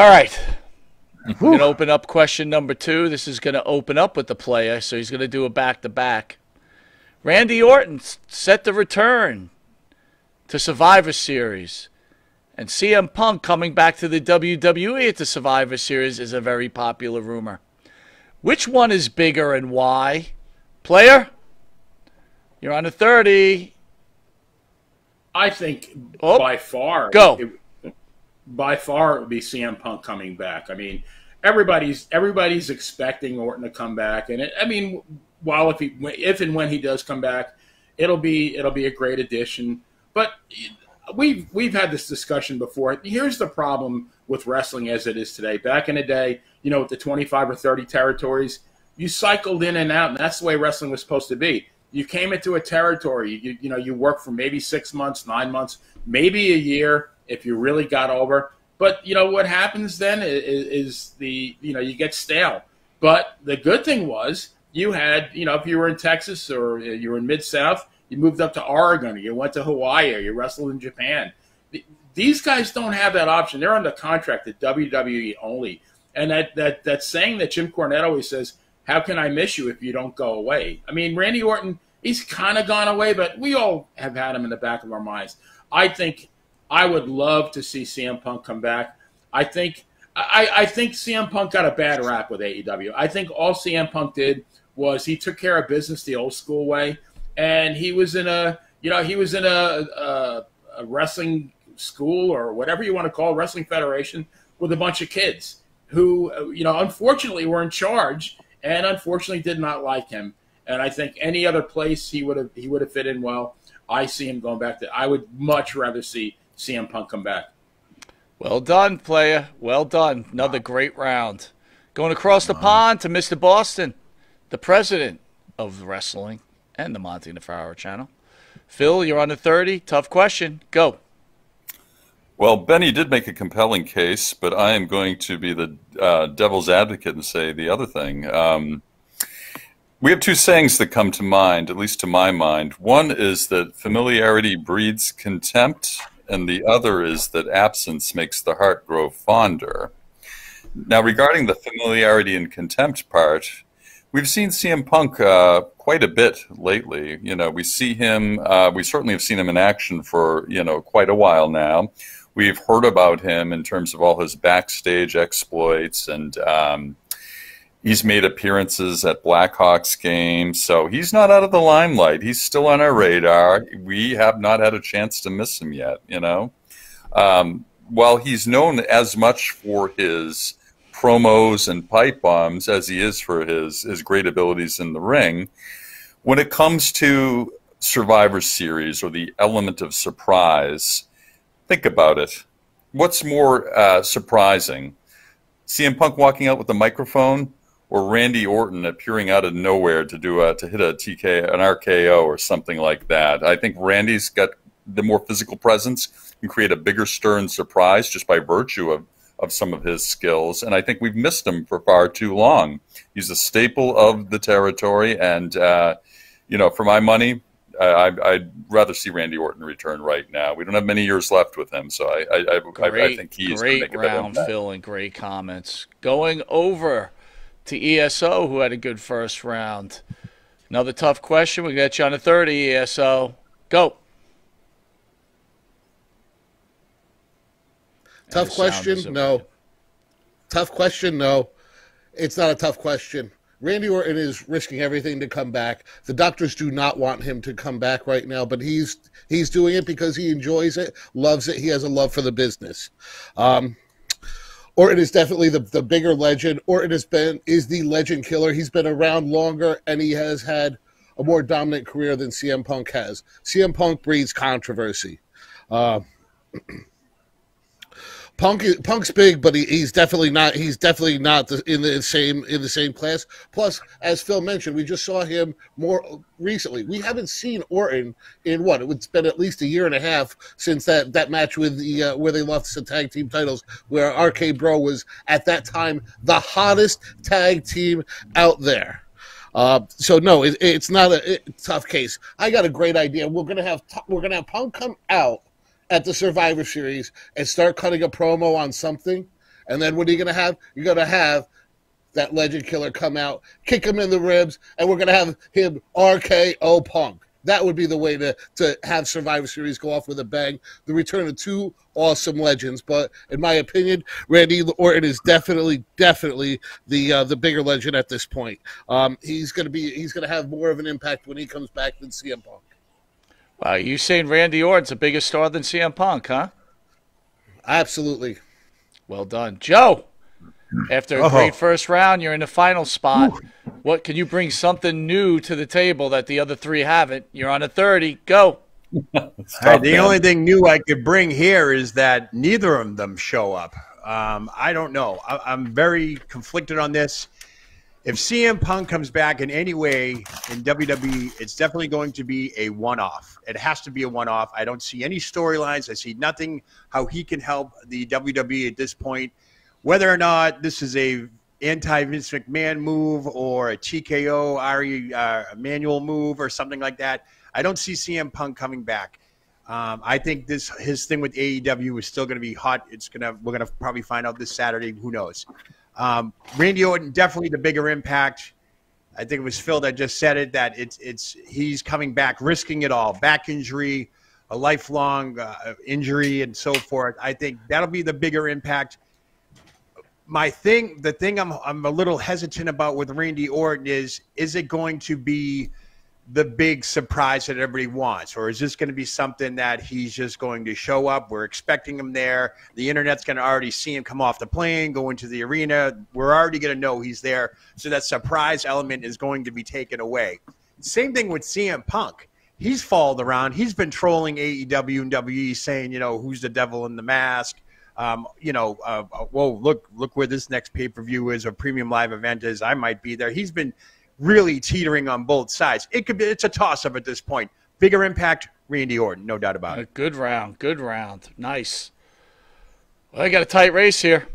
All right. We're going to open up question number 2. This is going to open up with the player, so he's going to do a back-to-back. Randy Orton set to return to Survivor Series. And CM Punk coming back to the WWE at the Survivor Series is a very popular rumor. Which one is bigger and why? Player, you're on the 30. I think by far, by far, it would be CM Punk coming back. I mean, everybody's expecting Orton to come back, and if and when he does come back, it'll be a great addition. But we've had this discussion before. Here's the problem with wrestling as it is today. Back in the day, with the 25 or 30 territories, you cycled in and out, and that's the way wrestling was supposed to be. You came into a territory, you worked for maybe 6 months, 9 months, maybe a year if you really got over. But, what happens then is you get stale. But the good thing was you had, if you were in Texas or you were in Mid-South, you moved up to Oregon, or you went to Hawaii, or you wrestled in Japan. These guys don't have that option. They're under contract at WWE only. And that saying that Jim Cornette always says, how can I miss you if you don't go away? I mean, Randy Orton, he's kind of gone away, but we all have had him in the back of our minds. I would love to see CM Punk come back. I think CM Punk got a bad rap with AEW. I think all CM Punk did was he took care of business the old school way, and he was in a wrestling school or whatever you want to call it, wrestling federation with a bunch of kids who unfortunately were in charge and unfortunately did not like him. And I think any other place he would have fit in well. I see him going back I would much rather see CM Punk come back. Well done, player. Well done. Another great round. Going across the pond to Mr. Boston, the president of wrestling and the Monty Nefaro channel. Phil, you're on the 30. Tough question. Go. Well, Benny did make a compelling case, but I am going to be the devil's advocate and say the other thing. We have two sayings that come to mind, at least to my mind. One is that familiarity breeds contempt, and the other is that absence makes the heart grow fonder. Now, regarding the familiarity and contempt part, we've seen CM Punk quite a bit lately. We see him, we certainly have seen him in action for, quite a while now. We've heard about him in terms of all his backstage exploits, and he's made appearances at Blackhawks games. So he's not out of the limelight. He's still on our radar. We have not had a chance to miss him yet, While he's known as much for his promos and pipe bombs as he is for his great abilities in the ring, when it comes to Survivor Series or the element of surprise, think about it. What's more surprising? CM Punk walking out with a microphone, or Randy Orton appearing out of nowhere to hit an RKO or something like that? I think Randy's got the more physical presence and create a bigger stir and surprise just by virtue of some of his skills. And I think we've missed him for far too long. He's a staple of the territory, and for my money, I'd rather see Randy Orton return right now. We don't have many years left with him, so I think he's going to make a better impact. Great round, Phil, and great comments. Going over to ESO, who had a good first round. Another tough question. We got you on the 30, ESO. Go. Tough question? No. Tough question? No. It's not a tough question. Randy Orton is risking everything to come back. The doctors do not want him to come back right now, but he's doing it because he enjoys it, loves it. He has a love for the business. Orton is definitely the bigger legend. Orton is the legend killer. He's been around longer, and he has had a more dominant career than CM Punk has. CM Punk breeds controversy. Punk's big, but he's definitely not. He's definitely not in the same class. Plus, as Phil mentioned, we just saw him more recently. We haven't seen Orton in what? It's been at least a year and a half since that match with the where they lost the tag team titles, where RK Bro was at that time the hottest tag team out there. So no, it's not a tough case. I got a great idea. We're gonna have Punk come out at the Survivor Series and start cutting a promo on something, And then what are you going to have? You're going to have that legend killer come out, kick him in the ribs, and we're going to have him RKO Punk. That would be the way to have Survivor Series go off with a bang. The return of two awesome legends. But in my opinion, Randy Orton is definitely the bigger legend at this point. He's going to have more of an impact when he comes back than CM Punk. Wow, you saying Randy Orton's a bigger star than CM Punk, huh? Absolutely. Well done, Joe. After a great first round, you're in the final spot. What can you bring something new to the table that the other three haven't? You're on a 30. Go. The only thing new I could bring here is that neither of them show up. I don't know. I'm very conflicted on this. If CM Punk comes back in any way in WWE, it's definitely going to be a one-off. It has to be a one-off. I don't see any storylines. I see nothing how he can help the WWE at this point. Whether or not this is a anti-Vince McMahon move or a TKO Ari Emanuel move or something like that, I don't see CM Punk coming back. I think his thing with AEW is still going to be hot. We're gonna probably find out this Saturday. Who knows? Randy Orton definitely the bigger impact. I think it was Phil that just said it, that he's coming back, risking it all, back injury, a lifelong injury, and so forth. I think that'll be the bigger impact. The thing I'm a little hesitant about with Randy Orton is it going to be the big surprise that everybody wants, or is this going to be something that he's just going to show up? We're expecting him there. The internet's going to already see him come off the plane, go into the arena. We're already going to know he's there, so that surprise element is going to be taken away. Same thing with CM Punk. He's followed around. He's been trolling AEW and WWE, saying, who's the devil in the mask? Whoa, look where this next pay-per-view is or premium live event is. I might be there. He's been really teetering on both sides. It's a toss-up at this point. Bigger impact, Randy Orton, no doubt about it. Good round. Nice. Well, I got a tight race here.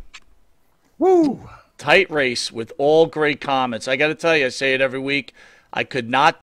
Woo! Tight race with all great comments. I got to tell you, I say it every week. I could not